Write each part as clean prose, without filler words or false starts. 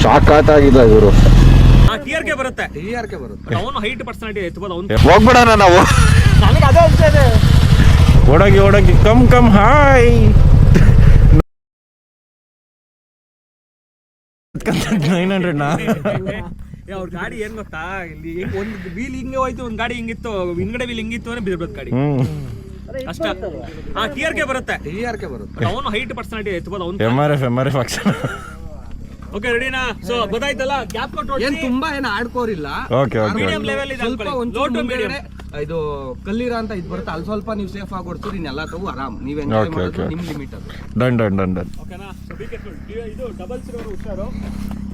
ಸಾಕಾಗಿದೆ ಗುರು. ಟಿಆರ್ಕೆ ಬರುತ್ತೆ, ಅವನು ಹೈಟ್ ಪರ್ಸನಾಲಿಟಿ ಎತ್ಬೋದು. ಅವನು ಹೋಗ್ಬಿಡೋಣ ನಾವು. ನನಗೆ ಅದೇ ಅನ್ಸಿದೆ. ಓಡೋಗಿ ಕಮ್ ಹಾಯ್. ಅವ್ರ ಗಾಡಿ ಏನ್ ಗೊತ್ತಾ, ಇಲ್ಲಿ ಒಂದು ವೀಲ್ ಹಿಂಗೆ ಹೋಯ್ತು, ಒಂದು ಗಾಡಿ ಹಿಂಗಿತ್ತು, ಹಿಂಗಡೆ ವೀಲ್ ಹಿಂಗಿತ್ತು ಅಂದ್ರೆ ಬಿದ್ಬಿಡುತ್ತೆ ಗಾಡಿ ಅಷ್ಟ. ಟಿಆರ್ಕೆ ಬರುತ್ತೆ, ಅವನು ಹೈಟ್ ಪರ್ಸನಾಲಿಟಿ ಎತ್ಬೋದು. ಅವನು MRF ಆಕ್ಷನ್. ಓಕೆ ರೆಡಿನಾ? ಸೊ ಗೊತ್ತಾಯ್ತಲ್ಲ, ಗ್ಯಾಪ್ ಕೊಟ್ಟು ಏನ್ ತುಂಬಾ ಏನು ಆಡ್ಕೋರಿಲ್ಲ. ಮೀಡಿಯಂ ಲೆವೆಲ್ ಇದೆ, ಲೋ ಟು ಮೀಡಿಯಂ. ಇದು ಕಲ್ಲಿರ ಅಂತ ಇದು ಬರುತ್ತೆ, ಅಲ್ಲಿ ಸ್ವಲ್ಪ ನೀವು ಸೇಫ್ ಆಗಿ ಓಡಿಸ್ತೀರಿ, ಇನ್ನೆಲ್ಲ ತಗೋ ಆರಾಮ್ ನೀವು ಎಂಜಾಯ್ ಮಾಡೋದು ನಿಮ್ ಲಿಮಿಟ್ ಅದು. ಡನ್. ಓಕೆನಾ? So be careful. ಇದು ಡಬಲ್ ಸಿರೋರು ಹುಷಾರು,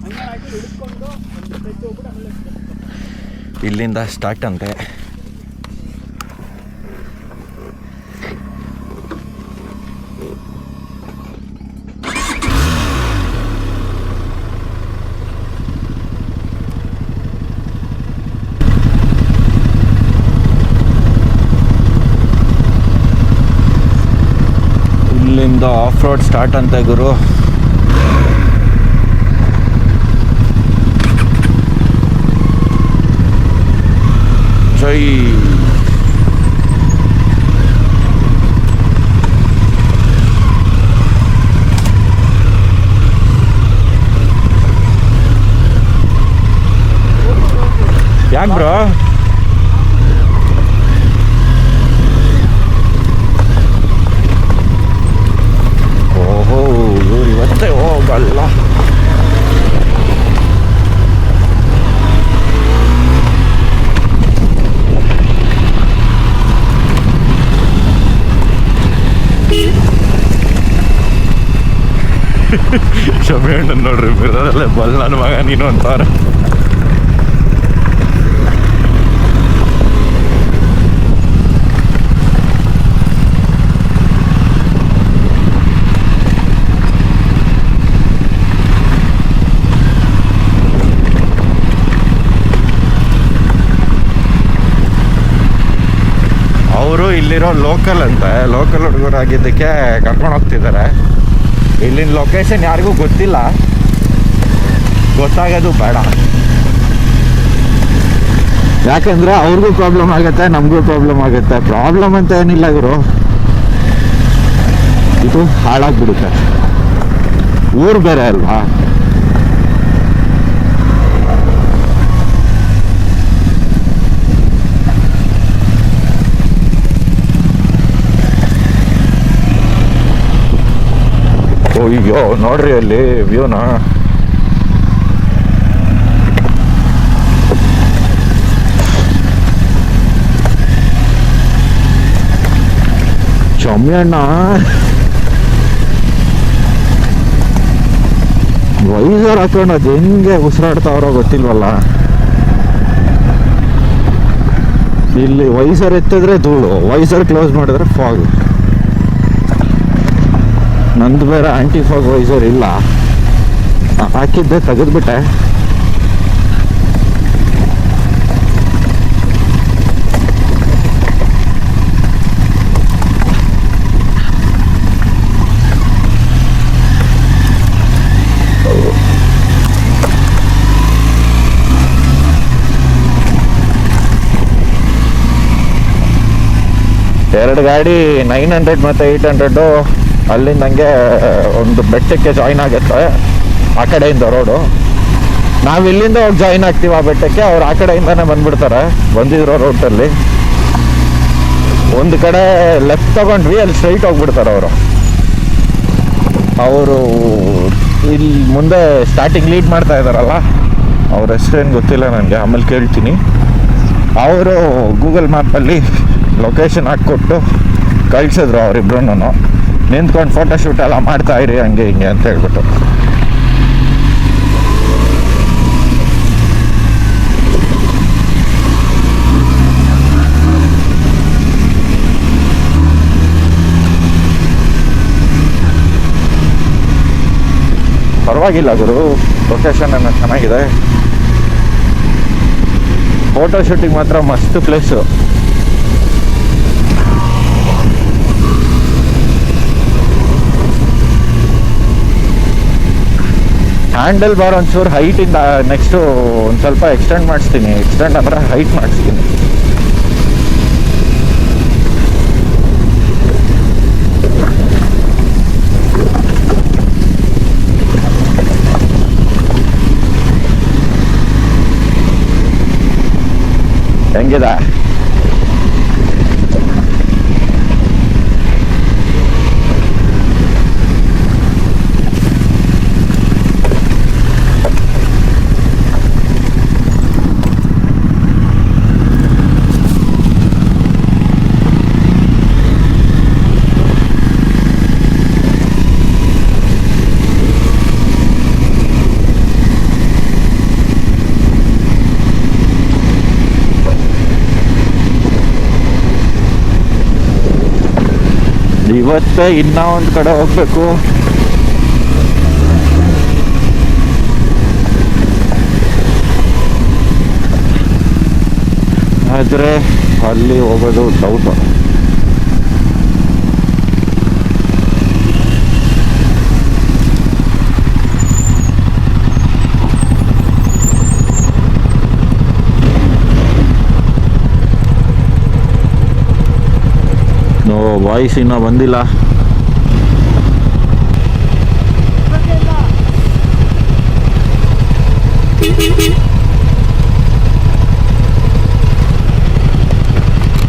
ಹಂಗೆ ಆಯ್ತು ಹಿಡಿಸ್ಕೊಂಡು ಒಂದು ಸ್ಟೆಚ್ ಹೋಗ್ಬಿಟ್ಟು ಆಮೇಲೆ ಇಲ್ಲಿಂದ ಸ್ಟಾರ್ಟ್ ಅಂತೆ. ಇಲ್ಲಿಂದ ಆಫ್ ರೋಡ್ ಸ್ಟಾರ್ಟ್ ಅಂತೆ ಗುರು. ಜೈ. ಯಾಕೆ ಬ್ರೋ? ಓಹೋ ಇವ್ರು ಇವತ್ತೇ ಹೋಗಲ್ಲ. ಶಮೀಣ್ಣ ನೋಡ್ರಿ ಬಿರೋದಲ್ಲೇ ಬಲ್ ನನ್ನ ಮಗ ನೀನು ಅಂತಾರೆ. ಅವರು ಇಲ್ಲಿರೋ ಲೋಕಲ್ ಅಂತೆ, ಲೋಕಲ್ ಹುಡುಗರಾಗಿದ್ದಕ್ಕೆ ಕರ್ಕೊಂಡು ಹೋಗ್ತಿದ್ದಾರೆ. ಇಲ್ಲಿನ ಲೊಕೇಶನ್ ಯಾರಿಗೂ ಗೊತ್ತಿಲ್ಲ, ಗೊತ್ತಾಗೋದು ಬೇಡ. ಯಾಕಂದರೆ ಅವ್ರಿಗೂ ಪ್ರಾಬ್ಲಮ್ ಆಗುತ್ತೆ, ನಮಗೂ ಪ್ರಾಬ್ಲಮ್ ಆಗುತ್ತೆ. ಪ್ರಾಬ್ಲಮ್ ಅಂತ ಏನಿಲ್ಲ ಗುರು, ಇದು ಹಾಳಾಗ್ಬಿಡುತ್ತೆ. ಊರು ಬೇರೆ ಅಲ್ವಾ. ಅಯ್ಯೋ ನೋಡ್ರಿ ಅಲ್ಲಿ ವ್ಯೂನ. ಚೊಮ್ಯಣ್ಣ ವೈಸರ್ ಹಾಕೊಂಡು ಅದು ಹೆಂಗೆ ಉಸಿರಾಡ್ತಾವ್ರೋ ಗೊತ್ತಿಲ್ವಲ್ಲ. ಇಲ್ಲಿ ವೈಸರ್ ಎತ್ತಿದ್ರೆ ಧೂಳು, ವೈಸರ್ ಕ್ಲೋಸ್ ಮಾಡಿದ್ರೆ ಫಾಗ್. ನಂದು ಬೇರೆ ಆಂಟಿ ಫಾಗ್ ವೈಸರ್ ಇಲ್ಲ, ಹಾಕಿದ್ದೆ ತೆಗೆದ್ಬಿಟ್ಟೆ. ಎರಡು ಗಾಡಿ 900 ಮತ್ತು 800 ಅಲ್ಲಿಂದ ಹಂಗೆ ಒಂದು ಬೆಟ್ಟಕ್ಕೆ ಜಾಯಿನ್ ಆಗುತ್ತೆ, ಆ ಕಡೆಯಿಂದ ರೋಡು. ನಾವು ಇಲ್ಲಿಂದ ಹೋಗಿ ಜಾಯಿನ್ ಆಗ್ತೀವಿ ಆ ಬೆಟ್ಟಕ್ಕೆ, ಅವ್ರು ಆ ಕಡೆಯಿಂದನೇ ಬಂದ್ಬಿಡ್ತಾರೆ. ಬಂದಿರೋ ರೋಟಲ್ಲಿ ಒಂದು ಕಡೆ ಲೆಫ್ಟ್ ತಗೊಂಡ್ವಿ, ಅಲ್ಲಿ ಸ್ಟ್ರೈಟ್ ಹೋಗ್ಬಿಡ್ತಾರೆ ಅವರು ಇಲ್ಲಿ ಮುಂದೆ ಸ್ಟಾರ್ಟಿಂಗ್ ಲೀಡ್ ಮಾಡ್ತಾ ಇದ್ದಾರಲ್ಲ, ಅವ್ರ ಹೆಸರೇನು ಗೊತ್ತಿಲ್ಲ ನನಗೆ, ಆಮೇಲೆ ಕೇಳ್ತೀನಿ. ಅವರು ಗೂಗಲ್ ಮ್ಯಾಪಲ್ಲಿ ಲೊಕೇಶನ್ ಹಾಕ್ಕೊಟ್ಟು ಕಳಿಸಿದ್ರು ಅವರಿಬ್ರು. ನಿಂತ್ಕೊಂಡು ಫೋಟೋಶೂಟ್ ಎಲ್ಲ ಮಾಡ್ತಾ ಇರಿ ಹಂಗೆ ಹಿಂಗೆ ಅಂತ ಹೇಳ್ಬಿಟ್ಟು. ಪರವಾಗಿಲ್ಲ ಗುರು, ಲೊಕೇಶನ್ ಎಲ್ಲ ಚೆನ್ನಾಗಿದೆ. ಫೋಟೋ ಶೂಟಿಂಗ್ ಮಾತ್ರ ಮಸ್ತ್ ಪ್ಲೇಸು. ಹ್ಯಾಂಡಲ್ ಬಾರ್ ಒಂಚೂರು ಹೈಟಿಂದ ನೆಕ್ಸ್ಟು ಒಂದು ಸ್ವಲ್ಪ ಎಕ್ಸ್ಟೆಂಡ್ ಮಾಡಿಸ್ತೀನಿ. ಎಕ್ಸ್ಟೆಂಡ್ ಅಂದರೆ ಹೈಟ್ ಮಾಡಿಸ್ತೀನಿ. ಹೆಂಗಿದೆ? ಇವತ್ತೇ ಇನ್ನೂ ಒಂದು ಕಡೆ ಹೋಗ್ಬೇಕು. ಆದರೆ ಅಲ್ಲಿ ಹೋಗೋದು ಡೌಟು. ವಾಯ್ಸ್ ಇನ್ನೂ ಬಂದಿಲ್ಲ.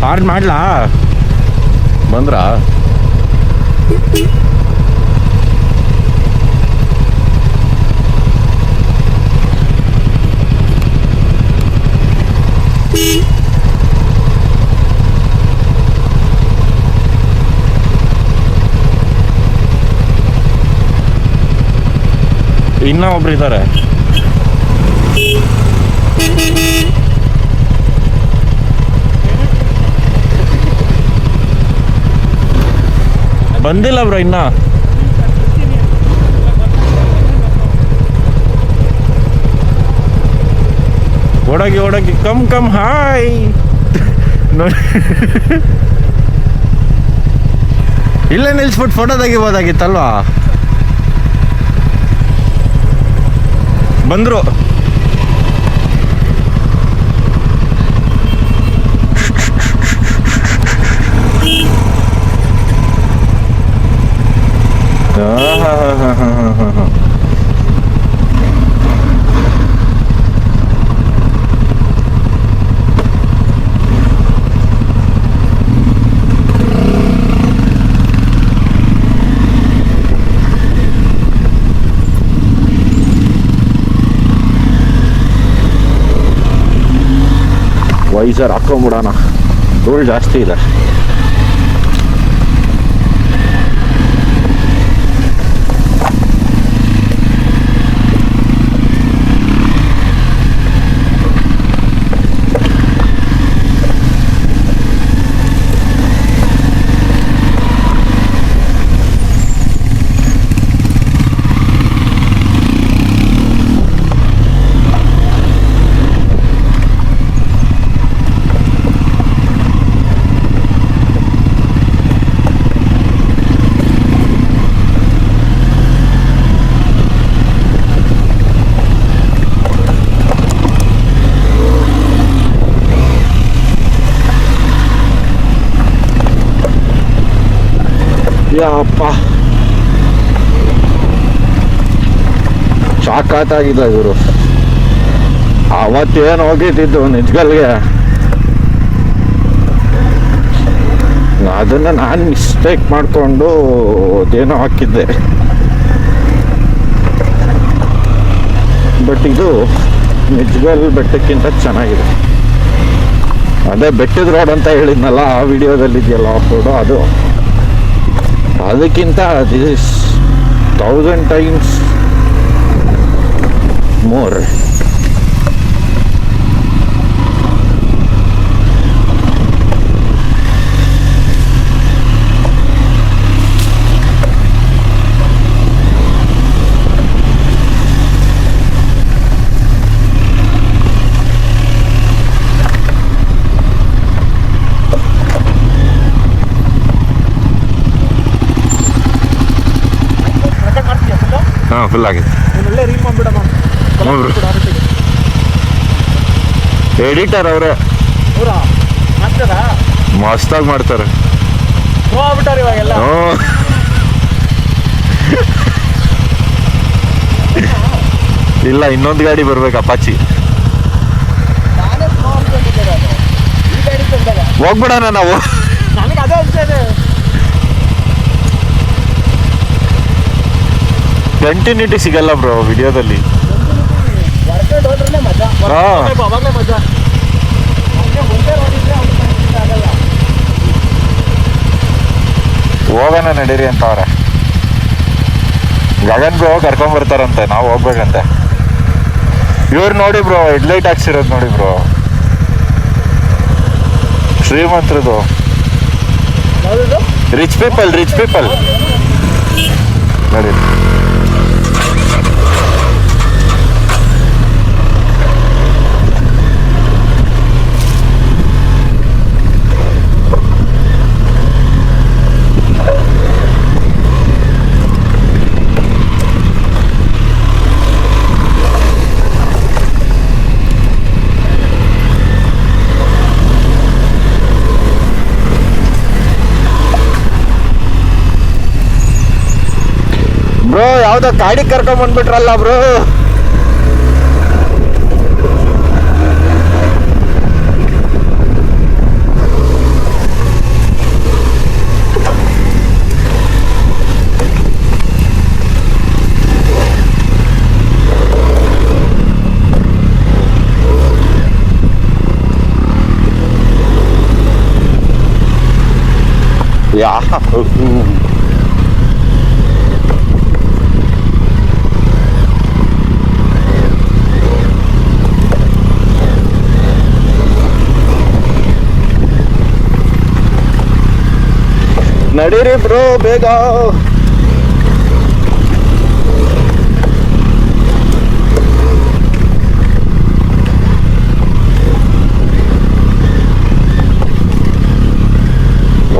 ಹಾರ್ನ್ ಮಾಡ್ಲಾ? ಬಂದ್ರಾ? ಇನ್ನೂ ಒಬ್ರು ಇದ್ದಾರೆ. ಬಂದಿಲ್ಲ ಬ್ರೋ ಇನ್ನ. ಓಡೋಗಿ ಕಮ್ ಹಾಯ್. ಇಲ್ಲೇ ನಿಲ್ಸ್ಬಿಟ್ಟು ಫೋಟೋ ತೆಗಿಬೋದಾಗಿತ್ತಲ್ವಾ? ಬಂದರು. ವೈಸರ್ ಹಾಕೊಂಬಿಡೋಣ, ಧೂಳು ಜಾಸ್ತಿ ಇದೆ. ಯಪ್ಪ ಸಾಕಾತಾಗಿದೆ ಇವರು. ಅವತ್ತೇನು ಹೋಗಿದ್ದಿದ್ದು ನಿಜ್ಗಲ್ಗೆ, ಅದನ್ನು ನಾನು ಮಿಸ್ಟೇಕ್ ಮಾಡಿಕೊಂಡು ಅದೇನೋ ಹಾಕಿದ್ದೆ. ಬಟ್ ಇದು ನಿಜ್ಗಲ್ ಬೆಟ್ಟಕ್ಕಿಂತ ಚೆನ್ನಾಗಿದೆ. ಅದೇ ಬೆಟ್ಟದ ರೋಡ್ ಅಂತ ಹೇಳಿದ್ನಲ್ಲ ಆ ವಿಡಿಯೋದಲ್ಲಿ ಇದೆಯಲ್ಲ ಆಫ್ ರೋಡು, ಅದಕ್ಕಿಂತ ದಿಸ್ 1000 times more. ಹಾಂ ಫುಲ್ ಆಗಿದೆ. ಒಳ್ಳೆ ರೀಲ್ ಮಾಡ್ಬಿಡಮ್ಮ. ಎಡಿಟರ್ ಅವರೇ ಪೂರಾ ಮಾಡ್ತಾರಾ? ಮಸ್ತಾಗಿ ಮಾಡ್ತಾರೆ. ಹೋಗ್ಬಿಟ್ಟಾರೆ ಇವಾಗೆಲ್ಲ. ಇಲ್ಲ, ಇನ್ನೊಂದು ಗಾಡಿ ಬರ್ಬೇಕು, ಅಪಾಚಿ. ಹೋಗ್ಬಿಡೋಣ ನಾವು. ನನಗೆ ಅದೇ ಅನ್ಸಿದೆ. ಕಂಟಿನ್ಯೂಟಿ ಸಿಗಲ್ಲ ಬ್ರೋ ವಿಡಿಯೋದಲ್ಲಿ. ಅವಾಗಲೇ ಮಜಾ. ಹೋಗೋಣ ನಡೀರಿ ಅಂತ ಅವ್ರೆ. ಗಗನ್ ಬ್ರೋ ಕರ್ಕೊಂಡ್ಬರ್ತಾರಂತೆ, ನಾವು ಹೋಗ್ಬೇಕಂತೆ. ಇವ್ರು ನೋಡಿ ಬ್ರೋ, ಹೆಡ್ಲೈಟ್ ಹಾಕ್ಸಿರೋದು ನೋಡಿ ಬ್ರೋ, ಶ್ರೀಮಂತ್ರದು. ರಿಚ್ ಪೀಪಲ್ ನೋಡಿ. ಬ್ರೋ ಯಾವ್ದೋ ಗಾಡಿ ಕರ್ಕೊಂಡ್ ಬಂದ್ಬಿಟ್ರಲ್ಲ ಬ್ರೋ. ನಡೀರಿ ಬ್ರೋ ಬೇಗ.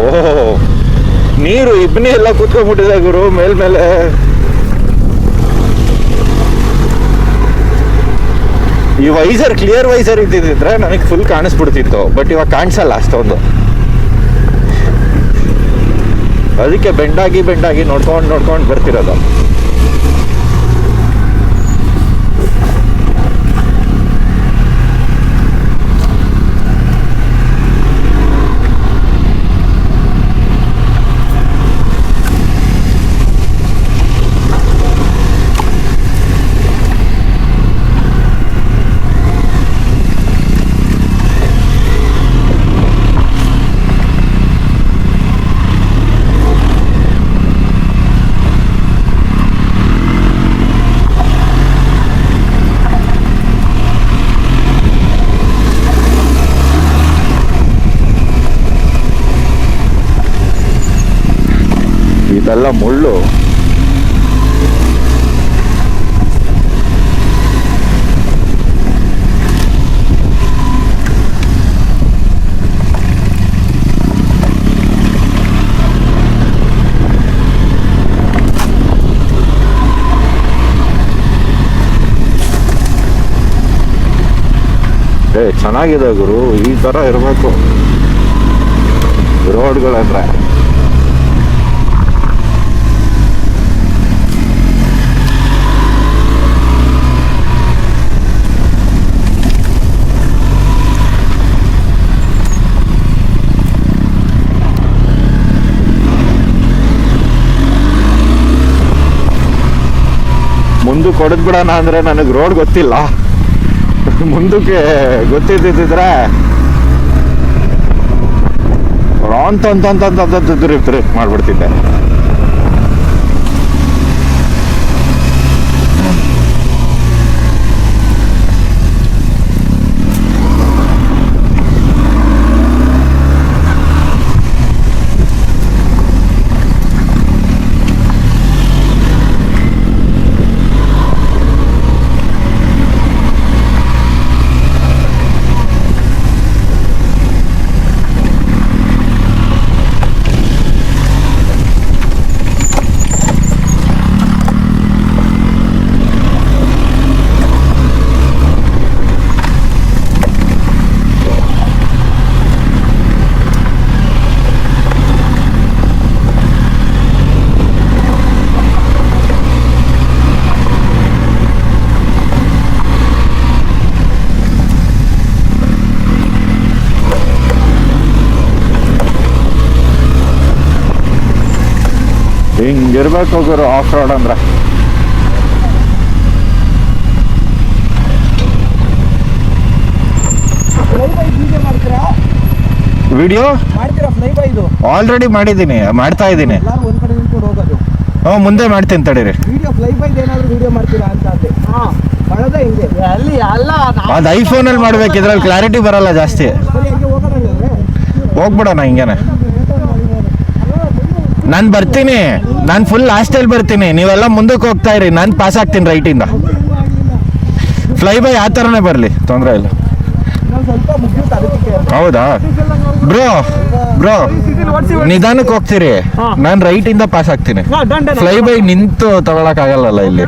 ಓಹ್, ನೀರು ಇಬ್ನಿ ಎಲ್ಲ ಕುತ್ಕೊಂಡ್ಬಿಟ್ಟಿದೆ ಗುರು ಮೇಲ್ಮೇಲೆ. ಈ ವೈಸರ್, ಕ್ಲಿಯರ್ ವೈಸರ್ ಇದ್ದಿದ್ರೆ ನನಗೆ ಫುಲ್ ಕಾಣಿಸ್ಬಿಡ್ತಿತ್ತು, ಬಟ್ ಇವಾಗ ಕಾಣಿಸಲ್ಲ ಅಷ್ಟೊಂದು. ಅದಕ್ಕೆ ಬೆಂಡಾಗಿ ನೋಡ್ಕೊಂಡು ಬರ್ತಿರೋದು. ಇದೆಲ್ಲ ಮುಳ್ಳು. ಚೆನ್ನಾಗಿದೆ ಗುರು, ಈ ತರ ಇರಬೇಕು ರೋಡ್ಗಳಂದ್ರೆ. ಮುಂದಕ್ಕೆ ಹೊಡೆದ್ ಬಿಡೋಣ ಅಂದ್ರೆ ನನಗೆ ರೋಡ್ ಗೊತ್ತಿಲ್ಲ. ಮುಂದಕ್ಕೆ ಗೊತ್ತಿದ್ದಿದ್ರೆ ಅಂತ ಮಾಡ್ಬಿಡ್ತಿದ್ದೆ. ಇರ್ಬೇಕು ಗುರು ಆಫ್ ರೋಡ್ ಅಂದ್ರೆ. ವಿಡಿಯೋ ಆಲ್ರೆಡಿ ಮಾಡಿದ್ದೀನಿ, ಮಾಡ್ತಾ ಇದ್ದೀನಿ. ಮುಂದೆ ಮಾಡ್ತೀನಿ ತಡೀರಿ. ಅದು ಐಫೋನಲ್ಲಿ ಮಾಡ್ಬೇಕು, ಇದ್ರಲ್ಲಿ ಕ್ಲಾರಿಟಿ ಬರಲ್ಲ ಜಾಸ್ತಿ. ಹೋಗ್ಬಿಡೋಣ ಹಿಂಗೇನೆ. ನಾನು ಬರ್ತೀನಿ, ನಾನು ಫುಲ್ ಲಾಸ್ಟಲ್ಲಿ ಬರ್ತೀನಿ, ನೀವೆಲ್ಲ ಮುಂದಕ್ಕೆ ಹೋಗ್ತಾ ಇರಿ, ನಾನು ಪಾಸ್ ಆಗ್ತೀನಿ ರೈಟಿಂದ. ಫ್ಲೈ ಬೈ ಆ ಥರನೇ ಬರಲಿ, ತೊಂದರೆ ಇಲ್ಲ. ಹೌದಾ ಬ್ರೋ? ನಿಧಾನಕ್ಕೆ ಹೋಗ್ತೀರಿ, ನಾನು ರೈಟಿಂದ ಪಾಸ್ ಆಗ್ತೀನಿ. ಫ್ಲೈ ಬೈ ನಿಂತು ತಗೊಳಕ್ ಆಗಲ್ಲ ಇಲ್ಲಿ.